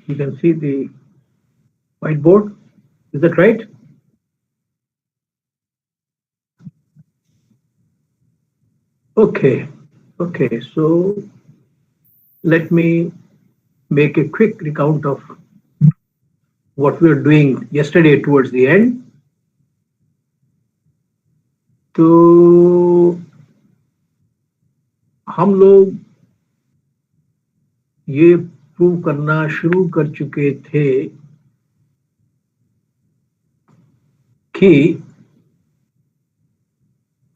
You can see the whiteboard. Is that right? Okay. Okay. So let me make a quick recount of what we were doing yesterday towards the end. तो हम लोग ये prove करना शुरू कर चुके थे कि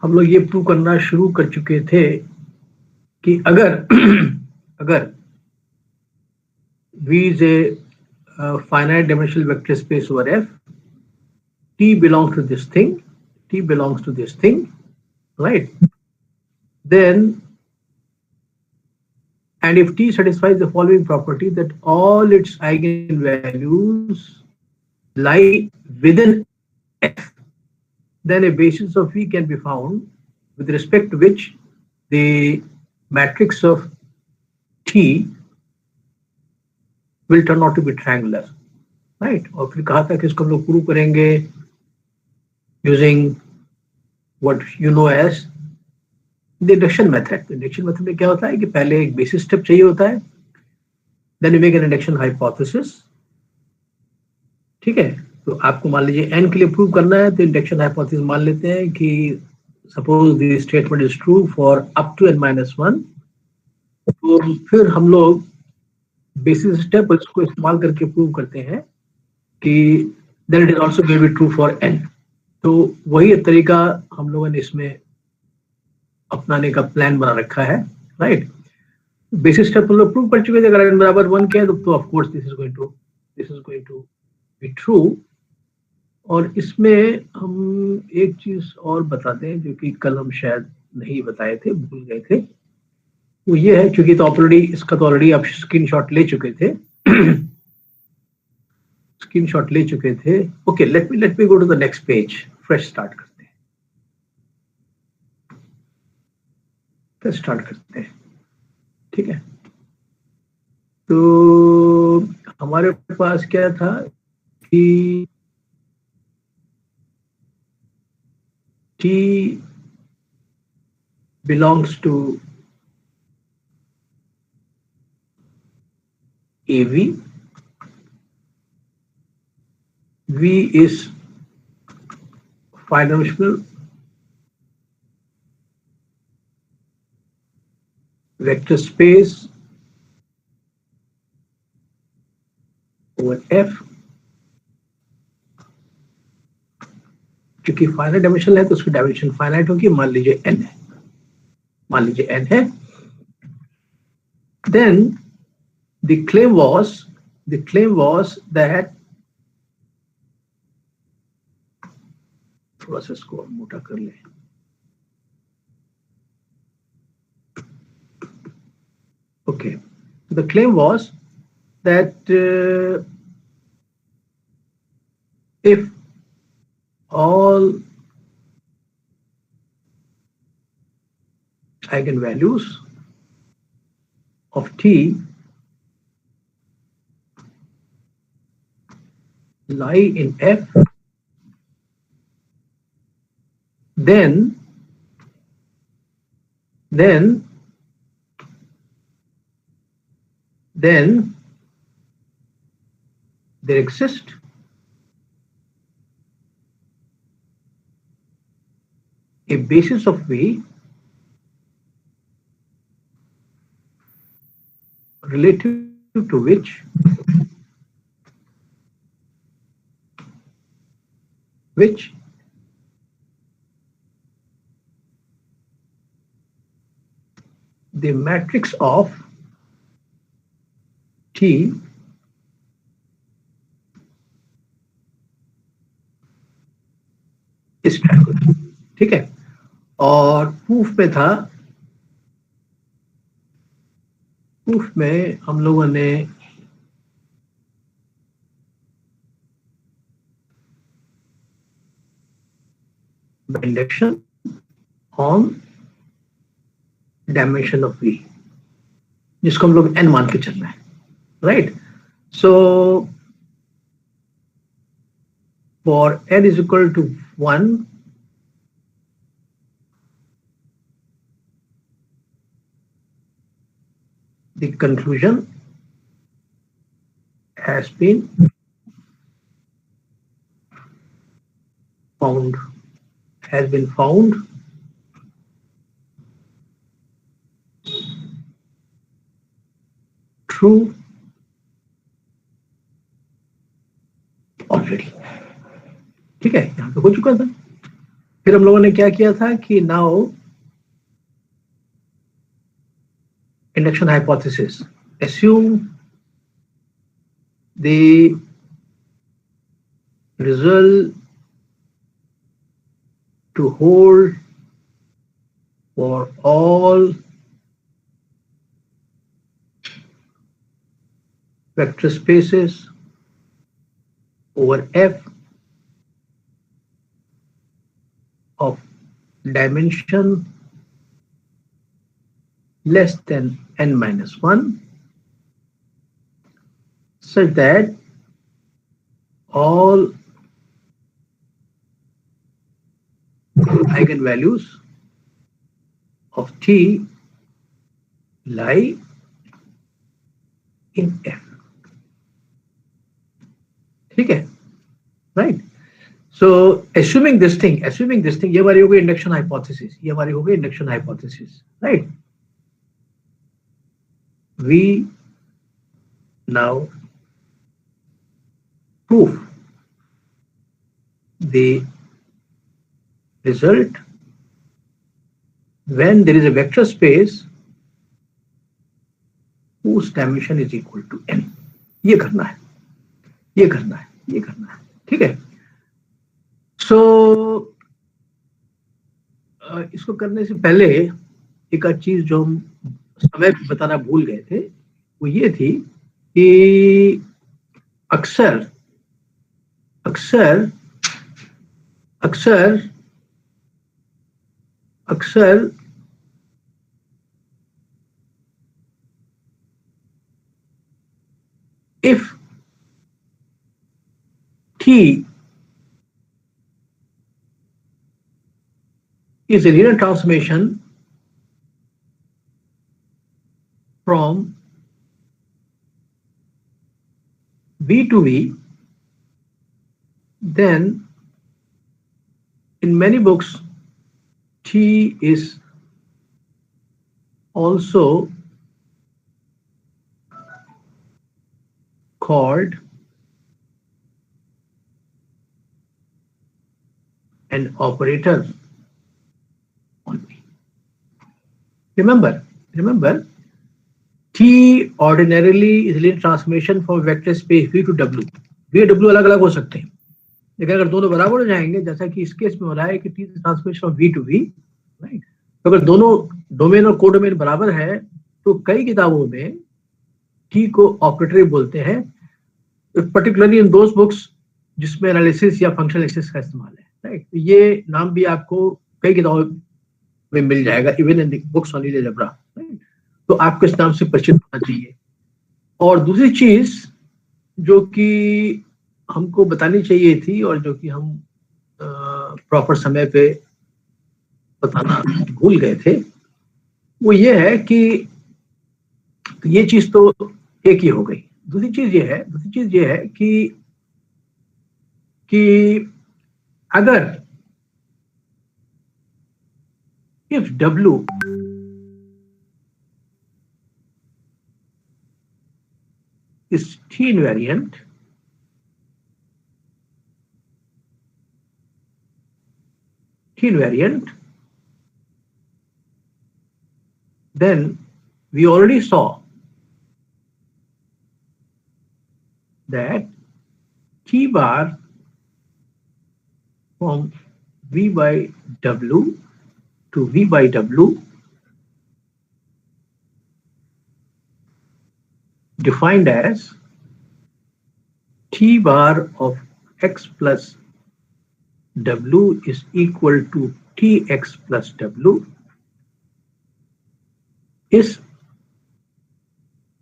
हम लोग ये प्रूव करना शुरू कर चुके थे कि अगर अगर V is a finite dimensional vector space over F, T belongs to this thing, T belongs to this thing, right? Then, and if T satisfies the following property, that all its eigenvalues lie within F, then a basis of V can be found with respect to which the matrix of T will turn out to be triangular, right? और फिर कहा था कि इसको हम लोग prove करेंगे using what you know as the induction method. The induction method में क्या होता है कि पहले एक बेसिस स्टेप चाहिए होता है, then you make an induction hypothesis. ठीक है, तो आपको मान लीजिए n के लिए प्रूव करना है तो इंडक्शन हाइपोथेसिस मान लेते हैं कि suppose the statement is true for up to n-1, तो फिर हम लोग बेसिस स्टेप इसको इस्तेमाल करके प्रूव करते हैं कि then it is also going to be true for n. तो वही तरीका हम लोगों ने इसमें अपनाने का प्लान बना रखा है, राइट? बेसिस स्टेप हम लोग प्रूव कर चुके थे, अगर n बराबर 1 के है तो of course this is going to be true. और इसमें हम एक चीज और बताते हैं जो कि कल हम शायद नहीं बताए थे, भूल गए थे. वो ये है, क्योंकि तो ऑलरेडी आप स्क्रीनशॉट ले चुके थे. स्क्रीनशॉट ले चुके थे. Okay, let me go to the next page. Fresh start करते हैं. ठीक है, तो हमारे पास क्या था कि T belongs to AV. V is finite dimensional vector space over F. क्योंकि फाइनाइट डायमेंशन है तो उसकी डायमेंशन फाइनाइट होगी. मान लीजिए n है. Then the claim was that, थोड़ा सा इसको और मोटा कर ले. Okay, the claim was that if all eigenvalues of T lie in F, then there exists a basis of V relative to which the matrix of T is triangular. ठीक है, और प्रूफ में हम लोगों ने induction on dimension of V, जिसको हम लोग n मान के चल रहे हैं, right? So for n is equal to 1, the conclusion has been found, true already. ठीक है, यहाँ पे हो चुका था। फिर हम लोगों ने क्या किया था कि now induction hypothesis, assume the result to hold for all vector spaces over F of dimension less than n minus 1, such that all eigenvalues of T lie in F. ठीक है, right? So assuming this thing, ये हमारी हो गई induction hypothesis, right? We now prove the result when there is a vector space whose dimension is equal to n. ये करना है। ठीक है। So इसको करने से पहले एक चीज जो हम समय बताना भूल गए थे वो ये थी कि अक्सर if T is a linear transformation from V to V, then in many books T is also called an operator on V. Remember, T ordinarily is a linear transformation from vector space V to W. V और W अलग अलग हो सकते हैं, लेकिन अगर दोनों बराबर हो जाएंगे, जैसा कि इस केस में हो रहा है कि T is transformation of V to V, right? तो अगर दोनों डोमेन और कोडोमेन बराबर है तो कई किताबों में T को ऑपरेटर बोलते हैं, पर्टिकुलरली इन दोज बुक्स जिसमें एनालिसिस या फंक्शनल एनालिसिस का इस्तेमाल है, राइट? तो ये नाम भी आपको कई किताबों में मिल जाएगा, even in books on linear algebra, right? तो आपको इस नाम से परिचित होना चाहिए। और दूसरी चीज जो कि हमको बतानी चाहिए थी और जो कि हम प्रॉपर समय पे बताना भूल गए थे, वो ये है कि ये चीज तो एक ही हो गई। दूसरी चीज ये है कि अगर if W is T invariant, then we already saw that T bar from V by W to V by W defined as T bar of X plus W is equal to Tx plus W is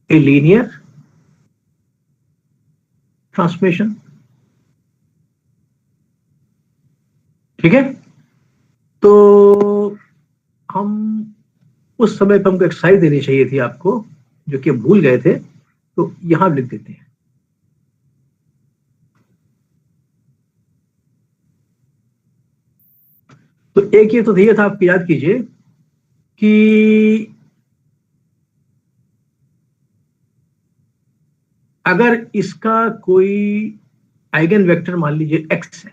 a linear transformation. ठीक है, तो हम उस समय पर हमको exercise देनी चाहिए थी आपको, जो कि भूल गए थे, तो यहां लिख देते हैं। तो एक ये तो ध्येय था, आप याद कीजिए कि अगर इसका कोई आइगन वेक्टर मान लीजिए x है,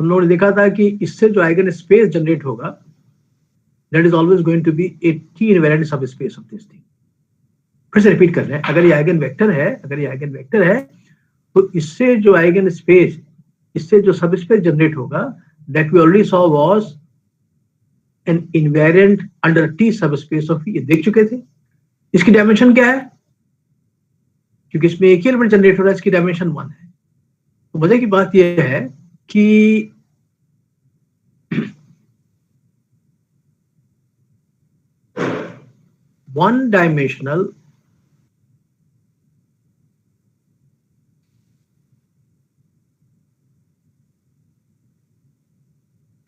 हम लोगों ने देखा था कि इससे जो आइगन स्पेस जनरेट होगा that is always going to be a T invariant subspace of this thing. फिर से रिपीट कर रहे हैं, अगर ये आइगन वेक्टर है, तो इससे जो आइगन स्पेस, इससे जो सब स्पेस जनरेट होगा that we already saw was an invariant under T subspace of, ये देख चुके थे। इसकी डायमेंशन क्या है, क्योंकि इसमें एक ही एलिमेंट जनरेट हो रहा है, इसकी डायमेंशन 1 है। तो मजे की बात यह है कि one dimensional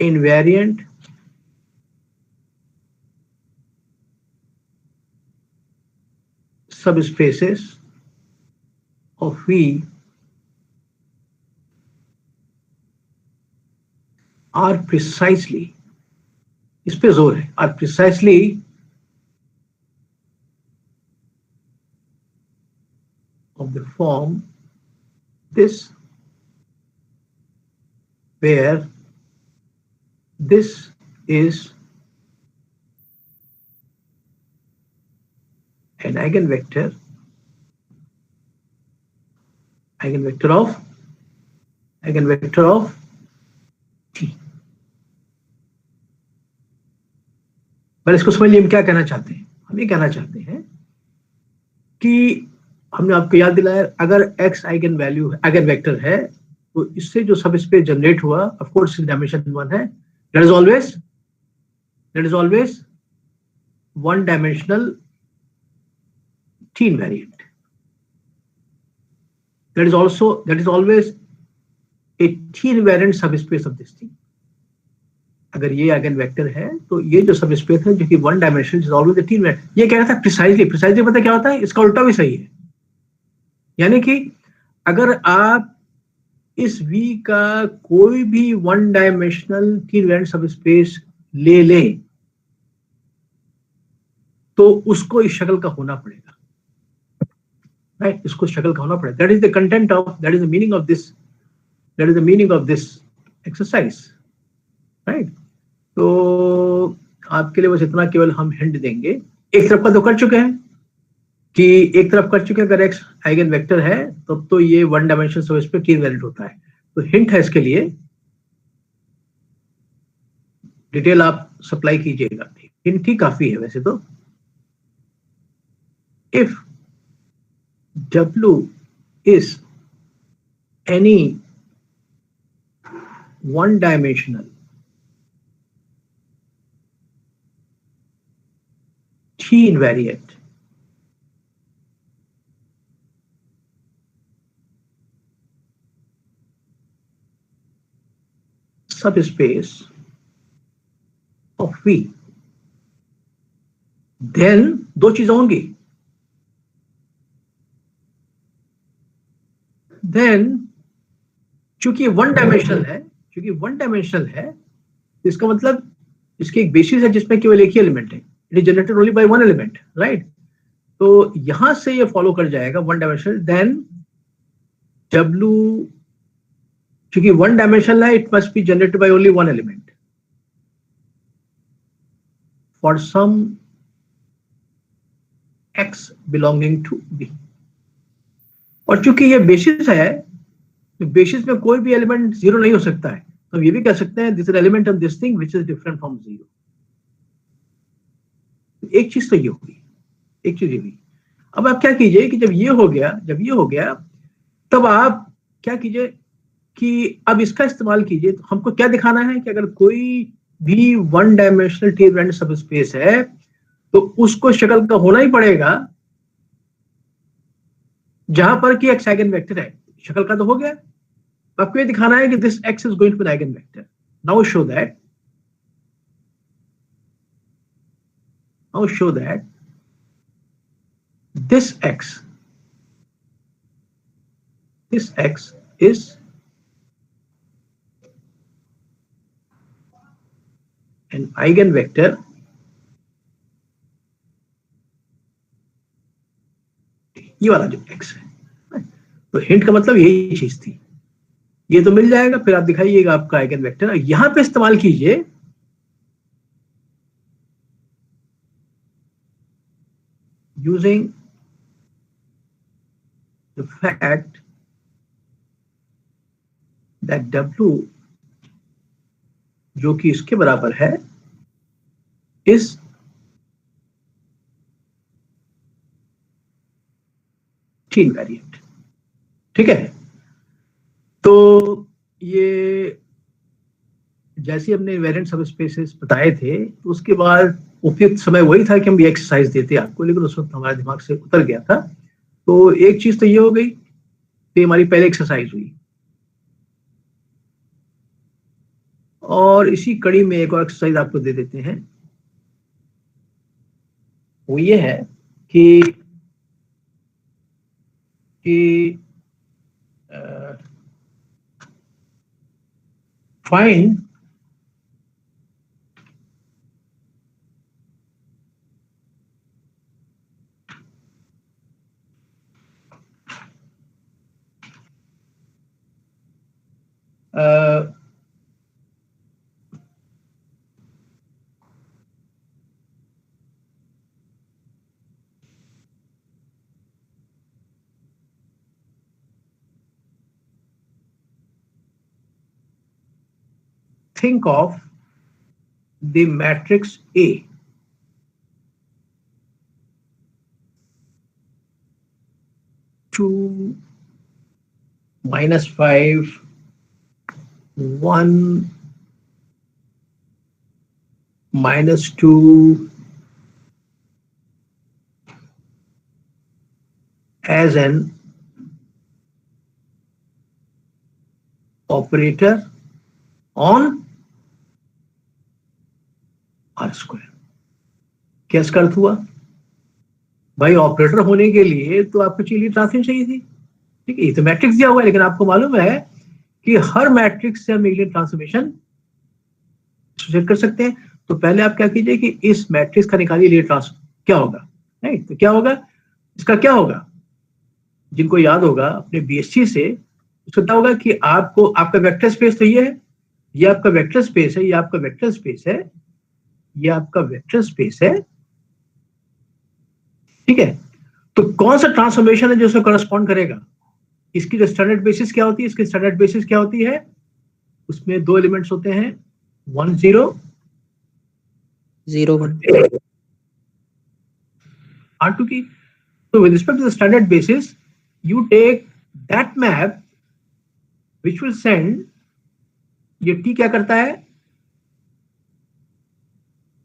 invariant subspaces of V are precisely, इस पे जोर है, are precisely of the form this, where this is an eigenvector of T। पर इसको समझ लिए हम क्या कहना चाहते हैं। हम ये कहना चाहते हैं कि हमने आपको याद दिलाया, अगर x आइगन वेक्टर है, तो इससे जो सब स्पेस जनरेट हुआ, ऑफ कोर्स डायमेंशन 1 है, that is always one dimensional T invariant. That is always a T invariant subspace of this thing। अगर ये आइगन वेक्टर है तो ये जो सबस्पेस है जो कि one dimensional is always the T invariant। ये कह रहा था प्रिसाइजली पता क्या होता है, इसका उल्टा भी सही है। यानी कि अगर आप इस V का कोई भी one dimensional T invariant subspace ले लें तो उसको इस शक्ल का होना पड़ेगा, राइट? इसको शक्ल का होना पड़ेगा। That is the content of, that is the meaning of this exercise, right? तो आपके लिए बस इतना केवल हम हिंट देंगे। एक तरफ का तो कर चुके हैं कि अगर एक्स आइगन वेक्टर है तब तो ये वन डायमेंशनल स्पेस पे T इनवेरिएंट होता है। तो हिंट है इसके लिए, डिटेल आप सप्लाई कीजिएगा, हिंट ही काफी है वैसे तो। If W is any one-dimensional T invariant subspace of V, then दो चीजें होंगी। देन चूंकि वन डायमेंशनल है, तो इसका मतलब इसकी एक बेसिस है जिसमें केवल एक ही एलिमेंट है, it is generated only by one element, right? तो यहां से ये फॉलो कर जाएगा वन डायमेंशनल, देन W चूंकि वन डायमेंशनल है, it must be generated by only one element for some x belonging to V। और चूंकि ये बेसिस है, तो बेसिस में कोई भी एलिमेंट जीरो नहीं हो सकता है, तो ये भी कह सकते हैं this is element of this thing which is different from zero. एक चीज तो ये होगी, एक चीज ये हुई। अब आप क्या कीजिए कि जब ये हो गया तब आप क्या कीजिए कि अब इसका इस्तेमाल कीजिए। तो हमको क्या दिखाना है कि अगर कोई भी one dimensional T invariant subspace है तो उसको शक्ल का होना ही पड़ेगा जहां पर कि x आइगन वेक्टर है, शक्ल का तो हो गया, आपको ये दिखाना है कि this x is going to be an eigen vector. Now show that this x is an eigenvector ये वाला जो x है. तो हिंट का मतलब यही चीज थी, ये तो मिल जाएगा, फिर आप दिखाइएगा आपका आइगन वेक्टर. यहां पे इस्तेमाल कीजिए using the fact that W जो कि इसके बराबर है is t invariant. ठीक है. तो ये जैसे हमने इनवेरिएंट सब स्पेसेस बताए थे, तो उसके बाद उपयुक्त समय वही था कि हम ये एक्सरसाइज देते आपको, लेकिन उस वक्त हमारे दिमाग से उतर गया था. तो एक चीज तो ये हो गई, तो हमारी पहली एक्सरसाइज हुई, और इसी कड़ी में एक और एक्सरसाइज आपको दे देते हैं. वो ये है कि find think of the matrix A two, -5, 1, -2 as an operator on R². क्या इसका अर्थ हुआ? भाई ऑपरेटर होने के लिए तो आपको चाहिए ट्रांसफॉर्मेशन चाहिए थी. ठीक है, ये तो मैट्रिक्स दिया हुआ है, लेकिन आपको मालूम है कि हर मैट्रिक्स से हम लीनियर ट्रांसफॉर्मेशन एसोसिएट कर सकते हैं. तो पहले आप क्या कीजिए कि इस मैट्रिक्स का निकालिए लीनियर ट्रांसफॉर्म क्या होगा. नहीं तो क्या होगा, इसका क्या होगा, जिनको याद होगा अपने बीएससी से, उसका क्या होगा कि आपको आपका वेक्टर स्पेस तो ये है, ये आपका वेक्टर स्पेस है, ये आपका वेक्टर स्पेस है, ये आपका वेक्टर स्पेस है. ठीक है, तो कौन सा ट्रांसफॉर्मेशन है जो उसमें करस्पॉन्ड करेगा, इसकी जो स्टैंडर्ड बेसिस क्या होती है, इसकी स्टैंडर्ड बेसिस क्या होती है, उसमें दो एलिमेंट्स होते हैं, 1 0 0 1 R2 की. So with respect to the standard basis, you take that map which will send, ये T क्या करता है,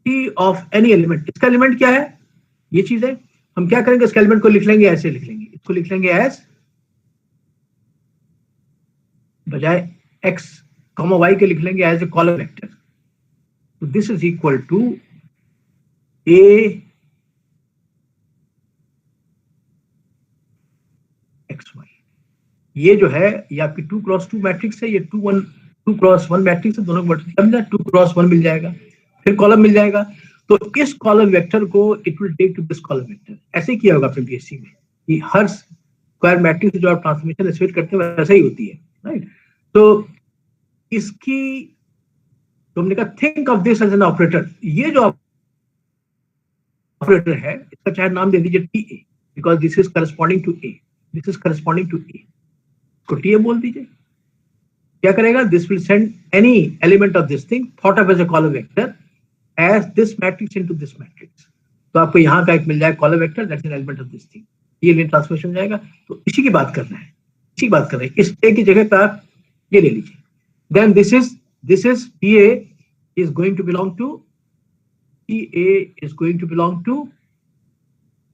T of any element. इसका एलिमेंट क्या है, ये चीज है. हम क्या करेंगे, इसका एलिमेंट को लिख लेंगे, ऐसे लिख लेंगे, इसको लिख लेंगे एज, बजाय x, y के लिख लेंगे एज ए कॉलम वेक्टर. तो this is equal to a xy. ये जो है ये आपकी 2x2 मैट्रिक्स है, ये 2x1 मैट्रिक्स है, दोनों को मल्टीप्लाई मिला 2x1 मिल जाएगा, फिर कॉलम मिल जाएगा. तो इस कॉलम वेक्टर को it will take to this column vector. ऐसे किया होगा अपने बीएससी में कि हर स्क्वायर मैट्रिक्स जो आप ट्रांसफॉर्मेशन एसोसिएट करते हैं वैसा ही होती है, राइट. तो इसकी तो हमने कहा think of this as an operator. ये जो ऑपरेटर है इसका चाहे नाम दे दीजिए T A, because this is corresponding to A, this is corresponding to A, को टी ए बोल दीजिए. क्या करेगा, this will send any element of this thing thought of as a column vector as this matrix into this matrix. तो आपको यहाँ का एक मिल जाएगा column vector, that's an element of this thing. ये लीनियर ट्रांसफॉर्मेशन जाएगा. तो इसी की बात करना है, इसी की बात कर रहे हैं. इस ए की जगह पर आप ये ले लीजिए. Then this is T A is going to belong to TA is going to belong to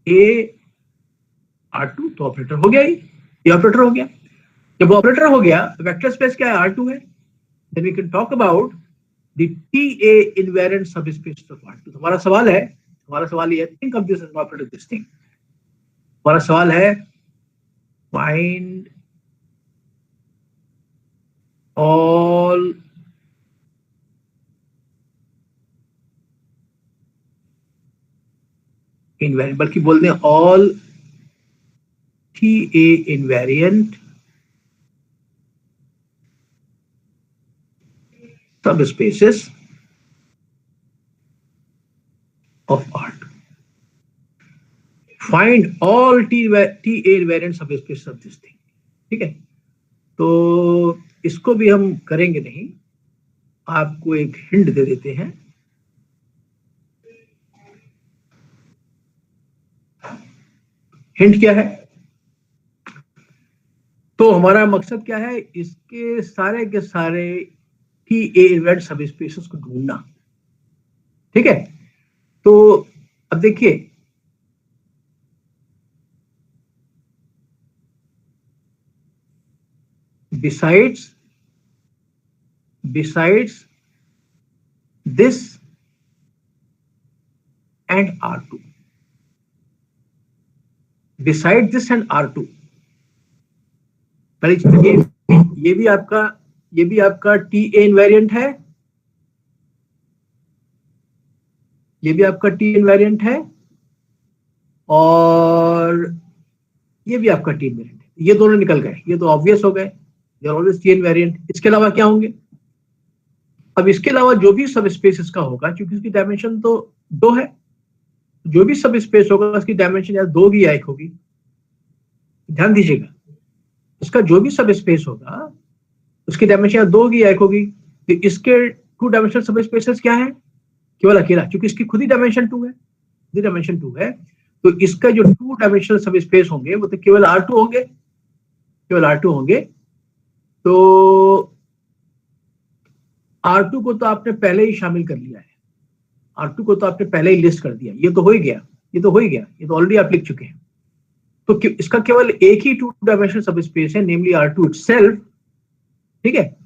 A R2. तो ऑपरेटर हो गया ही. ये ऑपरेटर हो गया। जब ऑपरेटर हो गया, वेक्टर स्पेस क्या है, R2 है। Then we can talk about the TA invariant subspace of R2। हमारा सवाल ये है, think of this as operator this thing. हमारा सवाल है फाइंड ऑल इनवेरिएंट, बल्कि बोल दें all TA invariant subspaces of R2. Find all TA invariant subspaces of this thing. ठीक है, तो इसको भी हम करेंगे नहीं, आपको एक हिंट दे देते हैं। हिंट क्या है? तो हमारा मकसद क्या है, इसके सारे के सारे TA इनवेरिएंट सबस्पेसेस को ढूंढना। ठीक है, तो अब देखिए, besides this and R2, besides this and R2, पहली चीज ये भी आपका TA इनवेरिएंट है, ये भी आपका TA इनवेरिएंट है, और ये भी आपका TA इनवेरिएंट है। ये दोनों निकल गए, ये तो ऑब्वियस हो गए, they are always TA invariant. इसके अलावा क्या होंगे? अब इसके अलावा जो भी सब स्पेस इसका होगा, क्योंकि इसकी डायमेंशन तो 2 है, जो भी सब स्पेस होगा उसकी डायमेंशन या 2 की या 1 होगी। ध्यान दीजिएगा, इसका जो भी सब स्पेस होगा उसकी डायमेंशन या 2 की या 1 होगी। तो इसके 2 डायमेंशनल सब स्पेसेस क्या है? केवल अकेला, क्योंकि इसकी खुद ही डायमेंशन 2 है, तो इसका जो 2 डायमेंशनल सब स्पेस होंगे वो तो केवल R2 होंगे। तो R2 को तो आपने पहले ही शामिल कर लिया है, R2 को तो आपने पहले ही लिस्ट कर दिया, ये तो हो ही गया, ये तो ऑलरेडी आप लिख चुके हैं। तो इसका केवल एक ही 2 डायमेंशनल सब स्पेस है, नेमली R2 इटसेल्फ। ठीक है,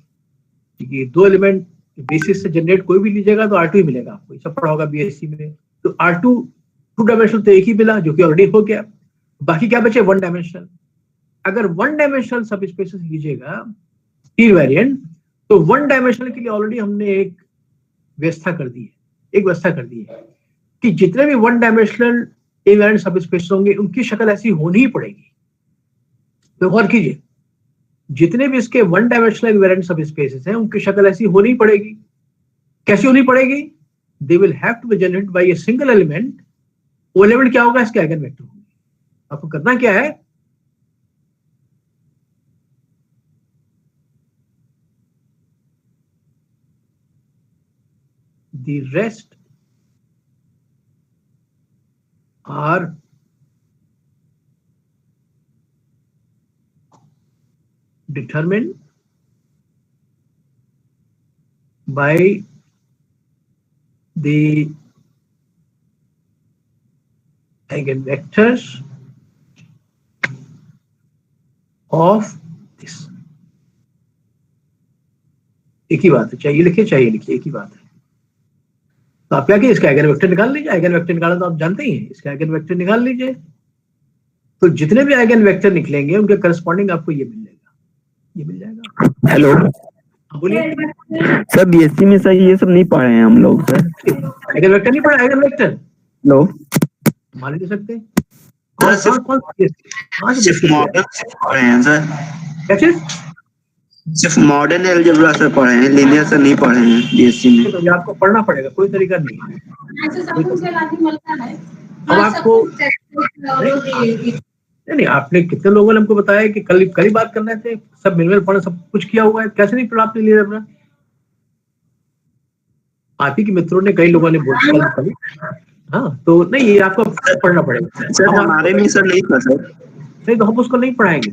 ये 2 एलिमेंट बेसिस से जनरेट कोई भी लीजिएगा तो R2 ही मिलेगा आपको, सब पढ़ा होगा BSc में। तो R2 2 डायमेंशनल तो एक ही मिला, जो कि ऑलरेडी हो गया। बाकी क्या बचे? 1 डायमेंशनल। अगर 1 डायमेंशनल सब स्पेसेस लीजिएगा इनवेरिएंट, तो 1 डायमेंशनल के लिए ऑलरेडी हमने एक व्यवस्था कर दी है कि जितने भी 1 डायमेंशनल इनवेरिएंट सब स्पेस होंगे उनकी शक्ल ऐसी होनी ही पड़ेगी। तो गौर कीजिए, जितने भी इसके 1 डायमेंशनल इनवेरिएंट सब स्पेसेस हैं उनकी शक्ल ऐसी होनी ही पड़ेगी। कैसी होनी पड़ेगी? They will have to be generated by a single element. वो एलिमेंट क्या होगा? इसके आइगन वेक्टर होंगे। आपको करना क्या है, the rest are determined by the eigenvectors of this। एक ही बात है, चाहिए लिखिए एक ही बात है। तो आप क्या कीजिए, इसका आइगन वेक्टर निकाल लीजिए। आइगन वेक्टर निकालना तो आप जानते ही हैं, इसका आइगन वेक्टर निकाल लीजिए। तो जितने भी आइगन वेक्टर निकलेंगे उनके करस्पॉन्डिंग आपको ये मिल जाएगा। हेलो, बोलिए सर BSc में सर ये सब नहीं पढ़े हैं हम लोग सर। आइगन वेक्टर नहीं पढ़ा? आइगन वेक्टर लो मान नहीं सकते। सिर्फ मॉडर्न पढ़े हैं सर, क्या चीज? सिर्फ मॉडर्न अलजेब्रा से पढ़े हैं, लिनियर से नहीं पढ़े हैं BSc में। तो ये आपको पढ़ना पड़ेगा, कोई तरीका नहीं है। अब आपको नहीं, आपने कितने लोगों ने हमको बताया कि कल ही बात करने थे, सब मिलकर पढ़ा, सब कुछ किया हुआ है, कैसे नहीं पढ़ा आपने लिए अपना? आप ही के मित्रों ने, कई लोगों ने बोला। हाँ, तो नहीं, ये आपको पढ़ना पड़ेगा सर। हमारे में सर नहीं था सर। नहीं, तो हम उसको नहीं पढ़ाएंगे,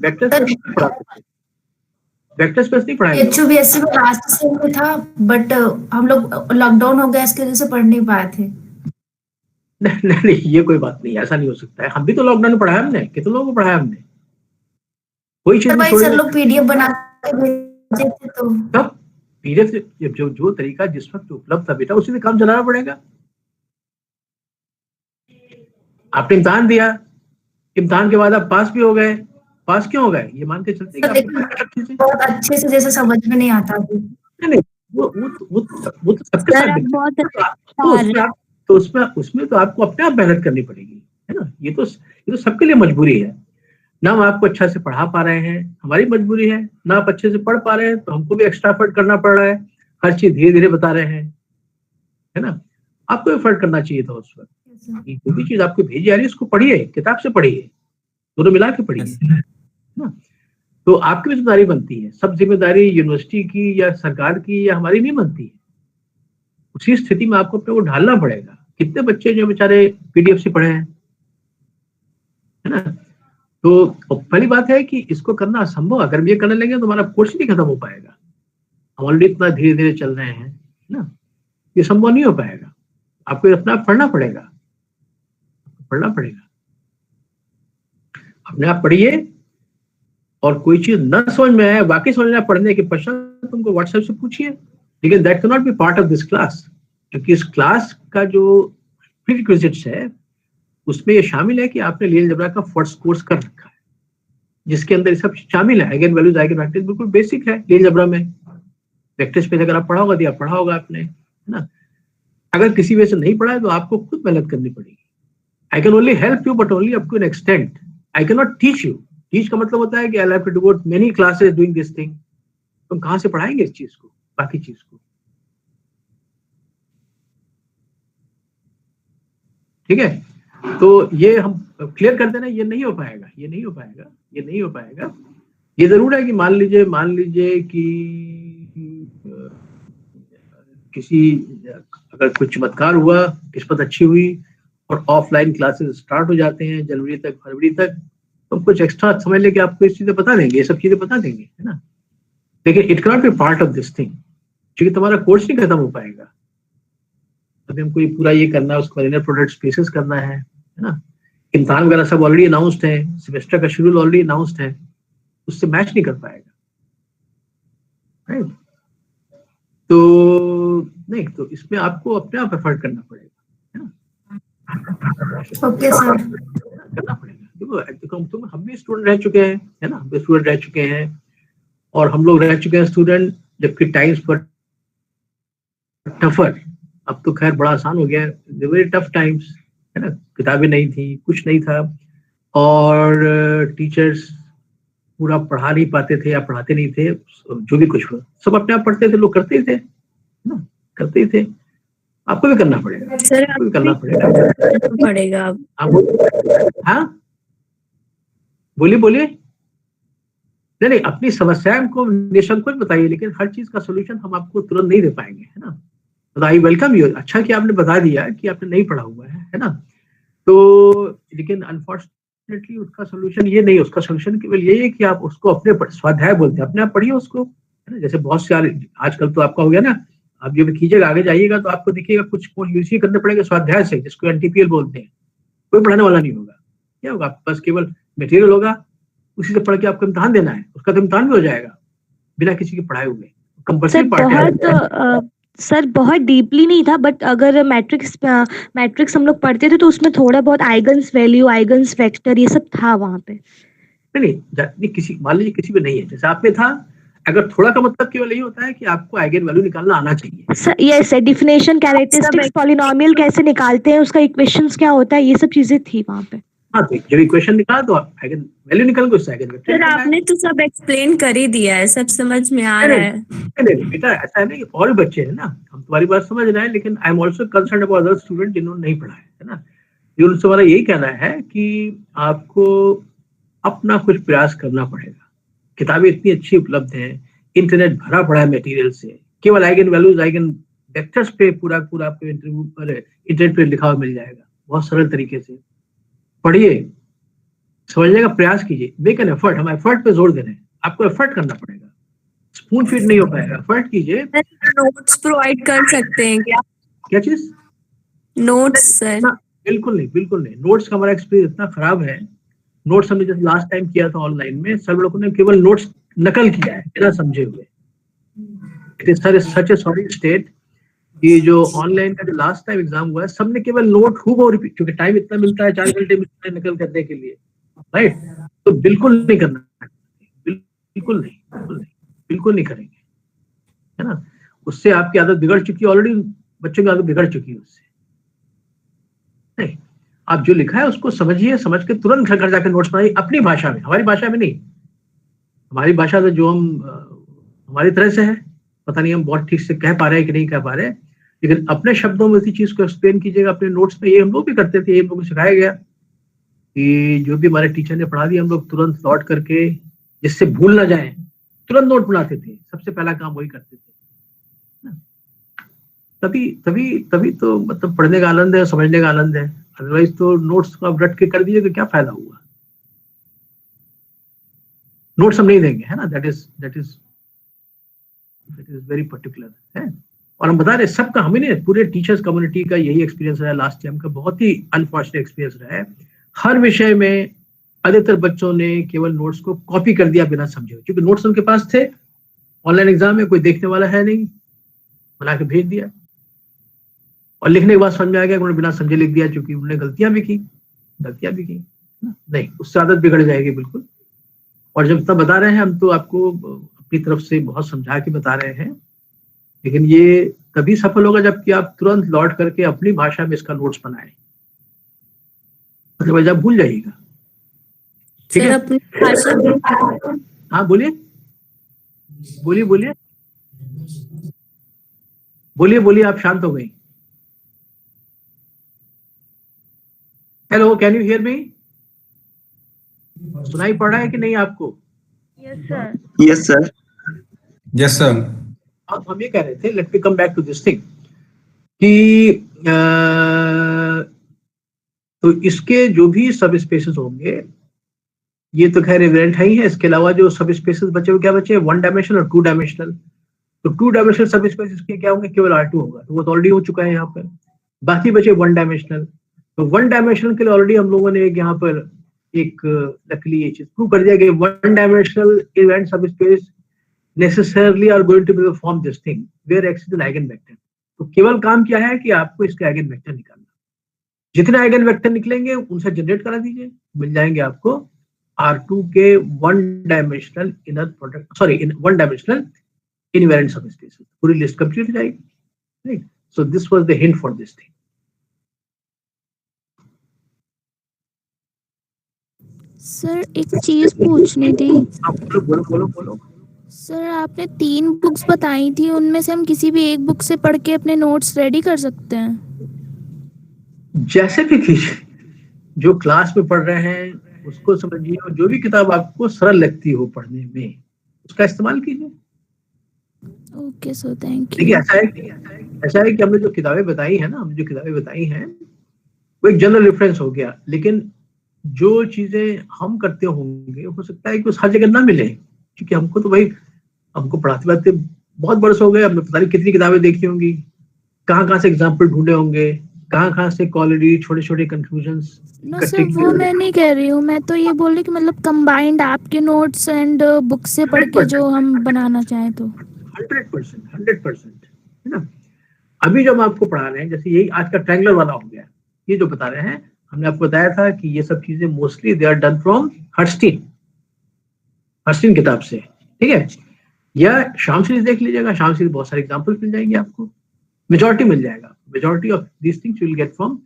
वेक्टर स्पेस नहीं पढ़ाएंगे। HUBSC में लास्ट सेम में था, बट हम लोग लॉकडाउन हो गया, इसकी वजह से पढ़ नहीं पाए थे। नहीं, ये कोई बात नहीं, ऐसा नहीं हो सकता है। हम भी तो लॉकडाउन में पढ़ाया, हमने कितने लोगों को पढ़ाया हमने। कोई चीज सर नहीं भाई सर छोड़ेंगे। लोग पीडीएफ बना के भेजे थे तो तब पीडीएफ से जो तरीका जिस वक्त उपलब्ध था बेटा, उसी से काम चलाना पड़ेगा। आपने इम्तिहान दिया, इम्तिहान के बाद आप पास भी हो गए, पास क्यों हो गए? ये मान के चलते कि सर आपने लेकिन पढ़ा अच्छे से। बहुत अच्छे से जैसे समझ में नहीं आता अभी। नहीं, वो तो सबके सर साथ आप दिक्कत बहुत है। तो उसमें आप उसमें तो आपको अपने आप मेहनत करनी पड़ेगी, है ना। ये तो सबके लिए मजबूरी है। ना हम आपको अच्छा से पढ़ा पा रहे हैं, हमारी मजबूरी है। ना आप अच्छे से पढ़ पा रहे हैं तो हमको भी एक्स्ट्रा एफर्ट करना पड़ रहा है। हर चीज धीरे धीरे बता रहे हैं, है ना। आपको एफर्ट करना चाहिए था उस वक्त। ये जो भी चीज आपको भेजी जा रही है उसको पढ़िए, किताब से पढ़िए, दोनों मिला के पढ़िए, है ना। तो आपकी भी जिम्मेदारी बनती है। सब जिम्मेदारी यूनिवर्सिटी की या सरकार की या हमारी नहीं बनती है। उसी स्थिति में आपको अपने को ढालना पड़ेगा। कितने बच्चे जो बेचारे पीडीएफ से पढ़े हैं, है ना। तो पहली बात है कि इसको करना असंभव। अगर हम ये करने लगे तो हमारा कोर्स ही नहीं खत्म हो पाएगा। हम ऑलरेडी इतना धीरे धीरे चल रहे हैं, है ना। ये संभव नहीं हो पाएगा। आपको अपना आप पढ़ना पड़ेगा, पढ़ना पड़ेगा। अपने आप पढ़िए, और कोई चीज न समझ में आए, वाकई समझ में आए पढ़ने के पश्चात तुमको व्हाट्सएप से पूछिए। लेकिन that can not be part of this class, क्योंकि इस क्लास का जो प्रीरिक्विजिट्स है उसमें ये शामिल है कि आपने लीनियर अलजेब्रा का फर्स्ट कोर्स कर रखा है, जिसके अंदर ये सब शामिल है। आइगन वैल्यूज, आइगन वेक्टर्स बिल्कुल बेसिक है लीनियर अलजेब्रा में। वेक्टर स्पेस अगर आप पढ़ा होगा तो या पढ़ा होगा आपने, है ना। अगर किसी वजह से नहीं पढ़ा है तो आपको खुद मेहनत करनी पड़ेगी। I can only help you but only up to an extent. I can not teach you. Teach का मतलब होता है कि I have to devote many classes doing this thing. तुम कहां से पढ़ाएंगे इस चीज को, बाकी चीज को? ठीक है। तो ये हम क्लियर कर देना, ये नहीं हो पाएगा, ये नहीं हो पाएगा, ये नहीं हो पाएगा। ये जरूर है कि मान लीजिए कि किसी अगर कुछ चमत्कार हुआ, किस्मत अच्छी हुई और ऑफलाइन क्लासेस स्टार्ट हो जाते हैं जनवरी तक, फरवरी तक, तो कुछ एक्स्ट्रा समझ लेके आपको इस चीजें बता देंगे, ये सब चीजें बता देंगे, है ना। लेकिन it can not be part of this thing, क्योंकि तुम्हारा कोर्स नहीं खत्म हो पाएगा। अभी हमको ये पूरा ये करना है, उसको लिनियर प्रोडक्ट स्पेसेस करना है ना। इम्तिहान वगैरह सब ऑलरेडी अनाउंस्ड है, सेमेस्टर का शेड्यूल ऑलरेडी अनाउंस्ड है, उससे मैच नहीं कर पाएगा, राइट। तो नहीं, तो इसमें आपको अपने आप एफर्ट करना पड़ेगा, है ना। Okay sir. करना पड़ेगा। देखो हम भी स्टूडेंट रह चुके हैं, है ना, हम भी स्टूडेंट रह चुके हैं, और हम लोग रह चुके हैं स्टूडेंट जबकि टाइम्स पर टफर। अब तो खैर बड़ा आसान हो गया, वेरी टफ टाइम्स, है ना। किताबें नहीं थी, कुछ नहीं था, और टीचर्स पूरा पढ़ा नहीं पाते थे या पढ़ाते नहीं थे। जो भी कुछ हो सब अपने आप पढ़ते थे, लोग करते ही थे, ना, करते ही थे। आपको भी करना पड़ेगा सर, आपको भी करना पड़ेगा। हाँ बोलिए बोलिए। नहीं, अपनी समस्याएं को निसंकोच बताइए, लेकिन हर चीज का सोल्यूशन हम आपको तुरंत नहीं दे पाएंगे, है ना। तो आई वेलकम यू। अच्छा कि आपने बता दिया कि आपने नहीं पढ़ा हुआ है ना। तो लेकिन अनफॉर्चुनेटली उसका सोल्यूशन ये नहीं, उसका सोल्यूशन केवल ये है कि आप उसको अपने स्वाध्याय बोलते हैं, अपने आप पढ़िए उसको, है ना। जैसे बहुत सारे आजकल तो आपका हो गया ना, आप जो भी कीजिएगा आगे जाइएगा तो आपको देखिएगा कुछ कोर्स यूज करने पड़ेगा स्वाध्याय से, जिसको एनटीपीएल बोलते हैं। कोई पढ़ाने वाला नहीं होगा। क्या होगा? बस केवल मटेरियल होगा, उसी से पढ़ के आपको इम्तिहान देना है, उसका तो इम्तिहान भी हो जाएगा बिना किसी के पढ़ाए हुए। कंपल्सरी पार्ट है। सर बहुत डीपली नहीं था, बट अगर मैट्रिक्स हम लोग पढ़ते थे तो उसमें थोड़ा बहुत आइगन्स वैल्यू, आइगन्स वेक्टर ये सब था वहां पे। नहीं, किसी मान लीजिए किसी में नहीं है, जैसे आप में था, अगर थोड़ा का मतलब केवल यही होता है कि आपको आइगन वैल्यू निकालना आना चाहिए। Sir yes sir, definition, characteristics, polynomial कैसे निकालते हैं, उसका इक्वेशंस क्या होता है, ये सब चीजें थी वहां पे। हाँ, तो जब इक्वेशन निकाला तो आइगन वैल्यू निकल गई, उससे आइगन वेक्टर। सर आपने तो सब एक्सप्लेन कर ही दिया है, सब समझ में आ रहा है। नहीं बेटा, ऐसा है ना कि और भी बच्चे हैं ना, हम तुम्हारी बात समझ रहे हैं, लेकिन I am also concern about other student जिन्होंने नहीं पढ़ा है ना। ये उनसे हमारा यही कहना है कि आपको अपना कुछ प्रयास करना पड़ेगा। किताबें इतनी अच्छी उपलब्ध हैं, इंटरनेट भरा पड़ा है मटेरियल से, केवल आइगन वैल्यूज, आइगन वेक्टर्स पे पूरा आपको इंटरव्यू पर इंटरनेट पे लिखा हुआ मिल जाएगा, बहुत सरल तरीके से। पढ़िए, समझने का प्रयास कीजिए, मेक एन एफर्ट। हम एफर्ट पे जोर दे रहे हैं, आपको एफर्ट करना पड़ेगा, स्पून फीड नहीं हो पाएगा, एफर्ट कीजिए। नोट्स प्रोवाइड कर सकते हैं क्या चीज? Notes sir? बिल्कुल नहीं, बिल्कुल नहीं। नोट्स का हमारा एक्सपीरियंस इतना खराब है नोट्स हमने जैसे लास्ट टाइम किया था ऑनलाइन में, सब लोगों ने केवल नोट्स नकल किया है बिना समझे हुए। It is such A sorry state कि जो ऑनलाइन का जो लास्ट टाइम एग्जाम हुआ है, सबने केवल नोट खूब रिपीट, क्योंकि टाइम इतना मिलता है 4 घंटे मिलता है नकल करने के लिए, राइट? तो बिल्कुल नहीं करना, बिल्कुल नहीं करेंगे, है ना? उससे आपकी आदत बिगड़ चुकी है ऑलरेडी, बच्चों की आदत बिगड़ चुकी है उससे। नहीं, आप जो लिखा है उसको समझिए, समझ के तुरंत घर जाकर नोट्स बनाइए अपनी भाषा में, हमारी भाषा में नहीं। हमारी भाषा तो जो हम हमारी तरह से है, पता नहीं हम बहुत ठीक से कह पा रहे हैं कि नहीं कह पा रहे, लेकिन अपने शब्दों में उसी चीज को एक्सप्लेन कीजिएगा अपने नोट्स में। ये हम लोग भी करते थे, ये हम लोग को सिखाया गया कि जो भी हमारे टीचर ने पढ़ा दिया हम लोग तुरंत लौट करके, जिससे भूल ना जाए, तुरंत नोट बनाते थे। सबसे पहला काम वही करते थे। तभी तो मतलब पढ़ने का आनंद है, समझने का आनंद है। अदरवाइज तो नोट्स को आप रट के कर दिए तो क्या फायदा हुआ? नोट्स हम नहीं देंगे, है ना? दैट इज वेरी पर्टिकुलर है। और हम बता रहे सबका, हम ही नहीं, पूरे टीचर्स कम्युनिटी का यही एक्सपीरियंस रहा लास्ट टाइम का, बहुत ही अनफॉर्चुनेट एक्सपीरियंस रहा है। हर विषय में अधिकतर बच्चों ने केवल नोट्स को कॉपी कर दिया बिना समझे, क्योंकि नोट्स उनके पास थे, ऑनलाइन एग्जाम में कोई देखने वाला है नहीं, बना के भेज दिया और लिखने के बाद समझ में आ गया उन्होंने बिना समझे लिख दिया, क्योंकि उन्होंने गलतियां भी की नहीं, उससे आदत बिगड़ जाएगी बिल्कुल। और जब तब बता रहे हैं हम, तो आपको अपनी तरफ से बहुत समझा के बता रहे हैं, लेकिन ये तभी सफल होगा जबकि आप तुरंत लौट करके अपनी भाषा में इसका नोट्स बनाएं, अदरवाइज आप भूल जाइएगा। ठीक सर है? अपनी भाषा में, हाँ बोलिए आप शांत हो गई। Hello, can you hear me? सुनाई पड़ रहा है कि नहीं आपको? Yes sir. हम ये कह रहे थे, let me come back to this thing, कि तो इसके जो भी सब स्पेसेस होंगे, ये तो खैर इवेंट है ही है, इसके अलावा जो सब स्पेसेस बचे वो क्या बचे? 1 डायमेंशनल और 2 डायमेंशनल। तो 2 डायमेंशनल सब स्पेसेस के क्या होंगे? केवल R2 होगा, तो वो तो ऑलरेडी हो चुका है यहाँ पर। बाकी बचे 1 डायमेंशनल। तो 1 डायमेंशनल के लिए ऑलरेडी हम लोगों ने एक यहाँ पर एक लकीली ये चीज प्रूव कर दिया कि 1 डायमेंशनल इवेंट सब space necessarily are going to be form this thing where x is an eigenvector। तो केवल काम क्या है कि आपको इसके आइगन वेक्टर निकालना, जितने आइगन वेक्टर निकलेंगे उनसे जनरेट करा दीजिए, मिल जाएंगे आपको R2 के 1 dimensional inner product, sorry 1 dimensional invariant सब स्पेसेस। पूरी लिस्ट कंप्लीट हो जाएगी, right? So this was the hint for this thing. Sir एक चीज पूछनी थी। बोलो। सर आपने 3 बुक्स बताई थी, उनमें से हम किसी भी एक बुक से पढ़ के अपने नोट्स रेडी कर सकते हैं? जैसे भी कीजिए, जो क्लास में पढ़ रहे हैं उसको समझिए, और जो भी किताब आपको सरल लगती हो पढ़ने में उसका इस्तेमाल कीजिए। Okay sir, thank you. देखिए ऐसा है कि हमने जो किताबें बताई हैं वो एक जनरल रेफरेंस हो गया, लेकिन जो चीजें हम करते होंगे हो सकता है कि उस हर जगह ना मिले, क्योंकि हमको तो भाई हमको पढ़ाते बहुत बरस हो गए, हमने पता नहीं कितनी किताबें देखी होंगी, कहाँ से एग्जाम्पल ढूंढे होंगे, कहाँ से ऑलरेडी छोटे कंक्लूजन्स। नो सर, वो मैं नहीं कह रही हूँ, मैं तो ये बोल रही कि मतलब कंबाइंड आपके नोट्स एंड बुक से पढ़ के जो हम बनाना चाहें तो। 100% है ना। अभी जो हम आपको पढ़ा रहे हैं, जैसे यही आज का ट्रायंगुलर वाला हो गया, ये जो बता रहे हैं, हमने आपको बताया था कि ये सब चीजें mostly they are done from Herstein किताब से, ठीक है? या शाम सीरीज देख लीजिएगा, शाम सीरीज बहुत सारे एग्जांपल्स मिल जाएंगे आपको, मेजॉरिटी मिल जाएगा। Majority of these things you will get from